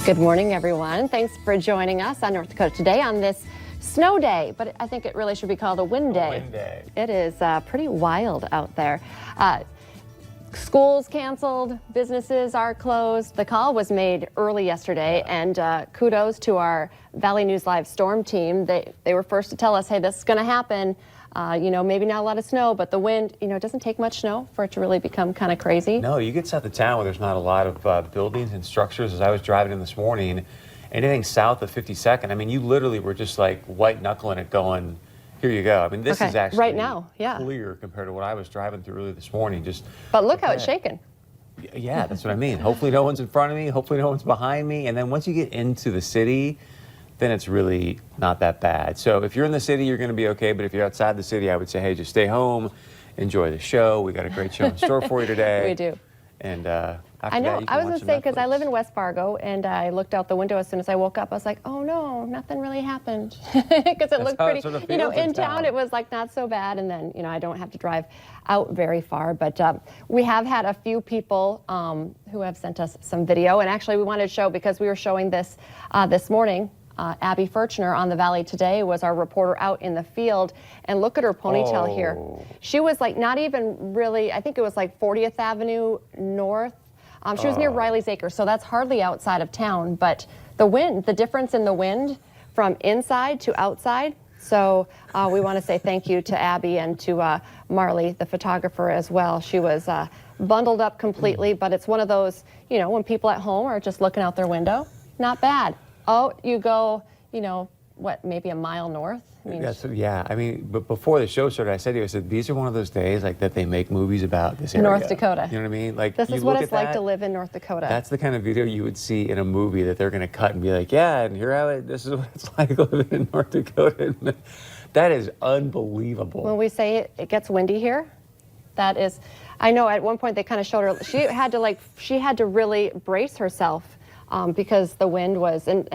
Good morning, everyone. Thanks for joining us on North Dakota Today on this snow day, but I think it really should be called a wind day. Wind day. It is pretty wild out there. Schools canceled, businesses are closed. The call was made early yesterday, and kudos to our Valley News Live storm team. They were first to tell us, hey, this is going to happen. Maybe not a lot of snow, but the wind, it doesn't take much snow for it to really become kind of crazy. No, you get south of town where there's not a lot of buildings and structures. As I was driving in this morning, anything south of 52nd, I mean, you literally were just like white knuckling it going, here you go. I mean, this is actually right now, clear compared to what I was driving through early this morning. But look how it's shaking. Yeah, that's what I mean. Hopefully no one's in front of me. Hopefully no one's behind me. And then once you get into the city, then it's really not that bad. So if you're in the city, you're going to be okay. But if you're outside the city, I would say, hey, just stay home, enjoy the show. We got a great show in store for you today. We do. And I know. I was going to say, because I live in West Fargo, and I looked out the window as soon as I woke up. I was like, oh no, nothing really happened, because it looked pretty. Sort of in town it was like not so bad, and then I don't have to drive out very far. But we have had a few people who have sent us some video, and actually we wanted to show, because we were showing this this morning. Abby Furchner on the Valley Today was our reporter out in the field, and look at her ponytail here. She was like not even really, I think it was like 40th Avenue North. She was near Riley's Acres, so that's hardly outside of town, but the wind, the difference in the wind from inside to outside. So we want to say thank you to Abby and to Marley, the photographer, as well. She was bundled up completely, but it's one of those, when people at home are just looking out their window, not bad. Oh, you go, maybe a mile north? I mean, but before the show started, I said to you, these are one of those days like that they make movies about this area. North Dakota. You know what I mean? Like, this is what it's like to live in North Dakota. That's the kind of video you would see in a movie that they're going to cut and be like, yeah, and this is what it's like living in North Dakota. That is unbelievable. When we say it gets windy here, that is, I know at one point they kind of showed her, she had to really brace herself. Because the wind was, and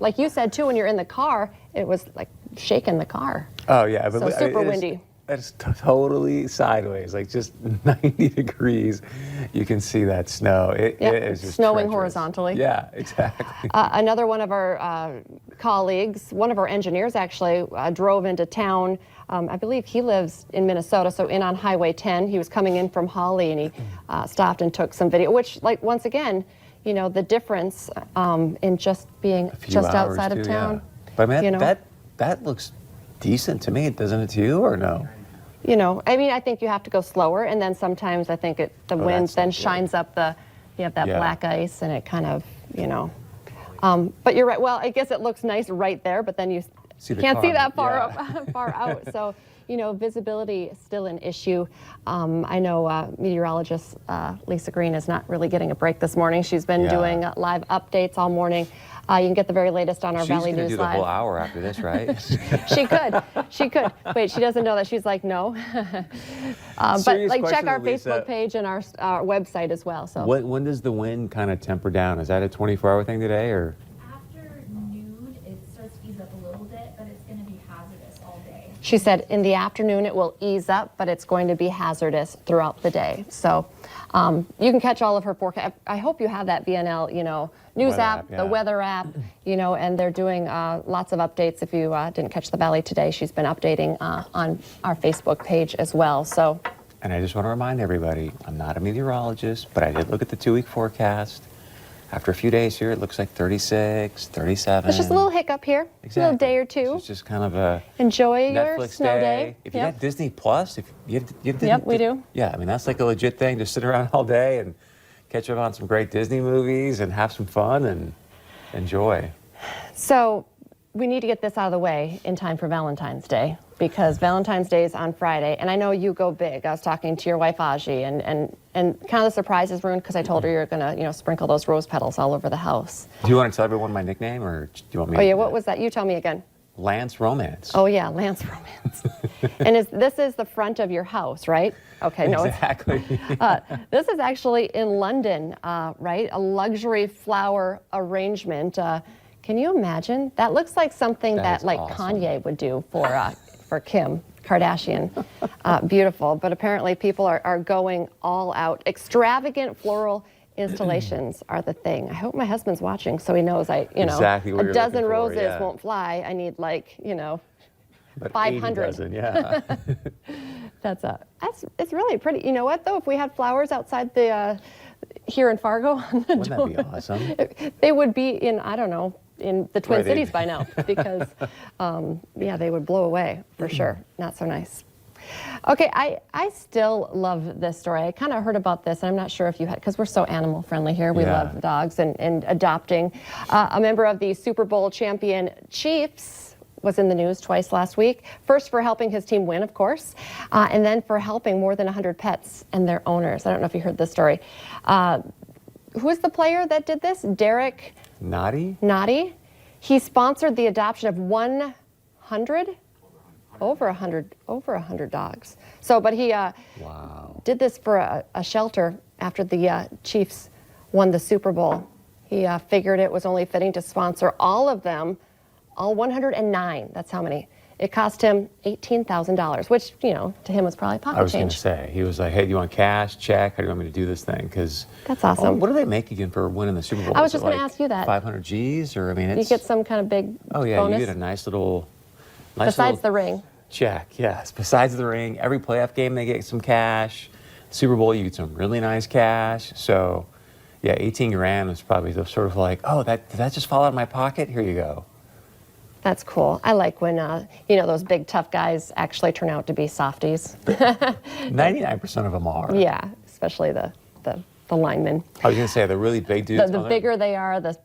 like you said too, when you're in the car, it was like shaking the car. Oh yeah, but so super windy. It's totally sideways, like just 90 degrees. You can see that snow. It is just snowing treacherous. Horizontally. Yeah, exactly. Another one of our colleagues, one of our engineers actually, drove into town. I believe he lives in Minnesota, so in on Highway 10. He was coming in from Holly, and he stopped and took some video, which, like, once again, the difference in just being just outside of town. Yeah. But man, that looks decent to me, doesn't it to you, or no? I think you have to go slower, and then sometimes I think the wind then shines up you have that black ice, and it kind of, but you're right. Well, I guess it looks nice right there, but then you can't see that far far out. So, visibility is still an issue. I know meteorologist Lisa Green is not really getting a break this morning. She's been doing live updates all morning. You can get the very latest on our Valley News Live. She's going to do the whole hour after this, right? She could. Wait, she doesn't know that. She's like, no. But check our Facebook page and our website as well. So when does the wind kind of temper down? Is that a 24-hour thing today, or? She said in the afternoon it will ease up, but it's going to be hazardous throughout the day. So you can catch all of her forecast. I hope you have that VNL, news app, the weather app, and they're doing lots of updates. If you didn't catch the Valley Today, she's been updating on our Facebook page as well. So. And I just want to remind everybody, I'm not a meteorologist, but I did look at the 2-week forecast. After a few days here, it looks like 36, 37. It's just a little hiccup here, a little day or two. It's just kind of a enjoy Netflix your snow day. If you got Disney Plus, you we do. Yeah, I mean, that's like a legit thing. Just sit around all day and catch up on some great Disney movies and have some fun and enjoy. So we need to get this out of the way in time for Valentine's Day, because Valentine's Day is on Friday, and I know you go big. I was talking to your wife Aji, and kind of the surprise is ruined because I told her you're gonna sprinkle those rose petals all over the house. Do you want to tell everyone my nickname, or do you want me? Oh yeah, what was that? You tell me again. Lance Romance. Oh yeah, Lance Romance. And this is the front of your house, right? Okay, no, exactly. This is actually in London, right? A luxury flower arrangement. Can you imagine? That looks like something that like awesome. Kanye would do for Kim Kardashian. Beautiful, but apparently people are going all out. Extravagant floral installations are the thing. I hope my husband's watching so he knows exactly what a you're dozen looking for, roses yeah. won't fly. I need like, But 500. 80 dozen, yeah. It's really pretty. You know what though? If we had flowers outside the here in Fargo on the Wouldn't that be awesome? they would be in, I don't know, in the Twin Right, Cities by now because, yeah, they would blow away for sure. Not so nice. Okay, I still love this story. I kind of heard about this, and I'm not sure if you had, because we're so animal friendly here. We Yeah. love dogs and adopting. A member of the Super Bowl champion Chiefs was in the news twice last week. First for helping his team win, of course, and then for helping more than 100 pets and their owners. I don't know if you heard this story. Who's the player that did this? Derek Naughty? He sponsored the adoption of over 100 dogs. So, but he Wow. did this for a shelter after the Chiefs won the Super Bowl. He figured it was only fitting to sponsor all of them, all 109. That's how many. It cost him $18,000, which, to him was probably pocket I was going change. to say, he was like, hey, do you want cash, check? How do you want me to do this thing? Because That's awesome. what do they make again for winning the Super Bowl? I was Is it just gonna ask you that. 500 G's? Or, I mean, You it's... get some kind of big Oh, yeah, bonus you get a nice little besides the ring. check, yes. Besides the ring, every playoff game they get some cash. Super Bowl, you get some really nice cash. So, yeah, 18 grand was probably the sort of like, oh, did that just fall out of my pocket? Here you go. That's cool. I like when, those big tough guys actually turn out to be softies. 99% of them are. Yeah, especially the linemen. I was going to say, the really big dudes. The bigger they are, the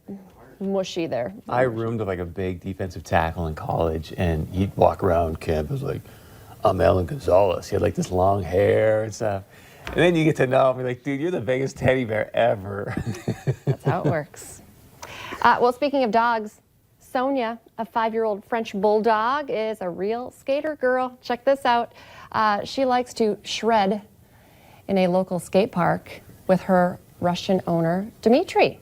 mushy they're. I roomed with like a big defensive tackle in college, and he'd walk around camp. It was like, I'm Alan Gonzalez. He had like this long hair and stuff. And then you get to know him. You're like, dude, you're the biggest teddy bear ever. That's how it works. Well, speaking of dogs, Sonia, a 5-year-old French bulldog, is a real skater girl. Check this out. She likes to shred in a local skate park with her Russian owner, Dmitry.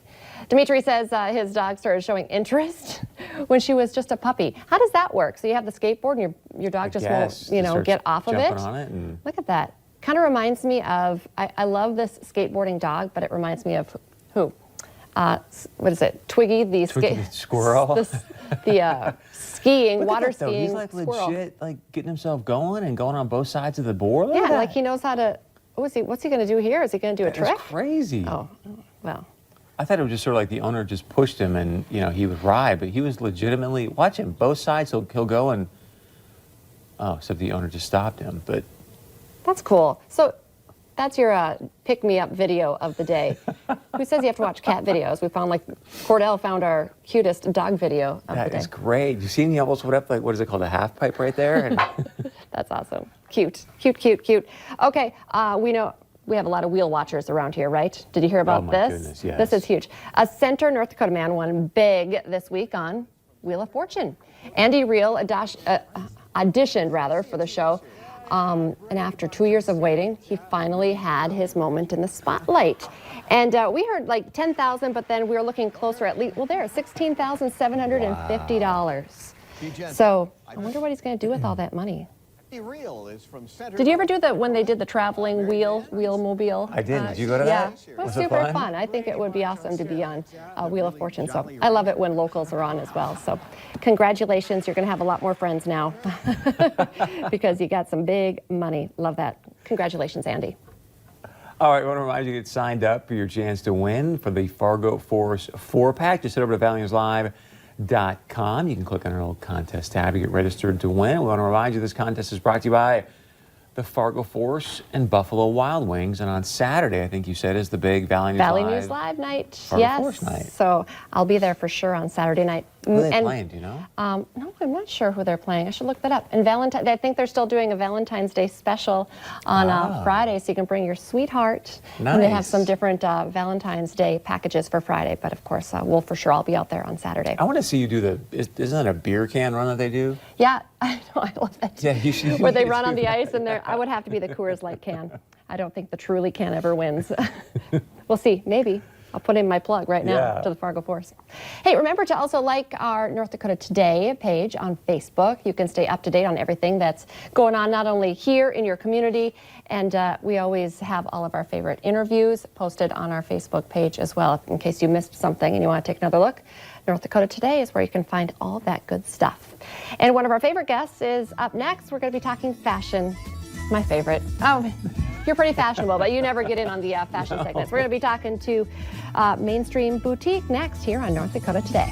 Dmitry says his dog started showing interest when she was just a puppy. How does that work? So you have the skateboard and your dog just won't, get off of it? On it and... Look at that. Kind of reminds me of, I love this skateboarding dog, but it reminds me of who? What is it? Twiggy the squirrel. The skiing, water that, skiing He's like squirrel. legit, like getting himself going and going on both sides of the board. Look Yeah, at that. like he knows how to. What's he going to do here? Is he going to do a trick? That's crazy. Oh, well. I thought it was just sort of like the owner just pushed him and he would ride, but he was legitimately watching both sides. He'll go and except the owner just stopped him. But That's cool. So that's your pick-me-up video of the day. Who says you have to watch cat videos? We found Cordell found our cutest dog video of the that day. is great. You see, he almost went up what is it called, a half pipe right there? And That's awesome. Cute. Okay, we know we have a lot of wheel watchers around here, right? Did you hear about my this? goodness, yes. This is huge. A Center, North Dakota man won big this week on Wheel of Fortune. Andy Reel auditioned for the show. And after 2 years of waiting, he finally had his moment in the spotlight. And we heard 10,000, but then we were looking closer at least, there, $16,750. So I wonder what he's going to do with all that money. Did you ever do when they did the traveling wheel-mobile? I did. Did you go to yeah. that? It was it super fun? fun. I think it would be awesome to be on Wheel of Fortune. So I love it when locals are on as well. So congratulations. You're going to have a lot more friends now because you got some big money. Love that. Congratulations, Andy. all right, I want to remind you to get signed up for your chance to win for the Fargo Force 4-pack. Just head over to ValentinesLive.com. You can click on our little contest tab to get registered to win. We want to remind you this contest is brought to you by the Fargo Force and Buffalo Wild Wings. And on Saturday, I think you said, is the big Valley News Live night. Fargo Yes. Force night. So I'll be there for sure on Saturday night. Who are they playing, do you know? No, I'm not sure who they're playing. I should look that up. And I think they're still doing a Valentine's Day special on Friday, so you can bring your sweetheart. Nice. And they have some different Valentine's Day packages for Friday, but of course, I'll be out there on Saturday. I want to see you do isn't that a beer can run that they do? Yeah, I know, I love that. Yeah, you should. Where they run on the ice, and I would have to be the Coors Light can. I don't think the Truly can ever wins. We'll see, maybe. I'll put in my plug right now to the Fargo Force. Hey, remember to also like our North Dakota Today page on Facebook. You can stay up to date on everything that's going on, not only here in your community, and we always have all of our favorite interviews posted on our Facebook page as well. In case you missed something and you want to take another look, North Dakota Today is where you can find all that good stuff. And one of our favorite guests is up next. We're going to be talking fashion. My favorite. Oh, you're pretty fashionable, but you never get in on the fashion segments. We're going to be talking to Mainstream Boutique next here on North Dakota Today.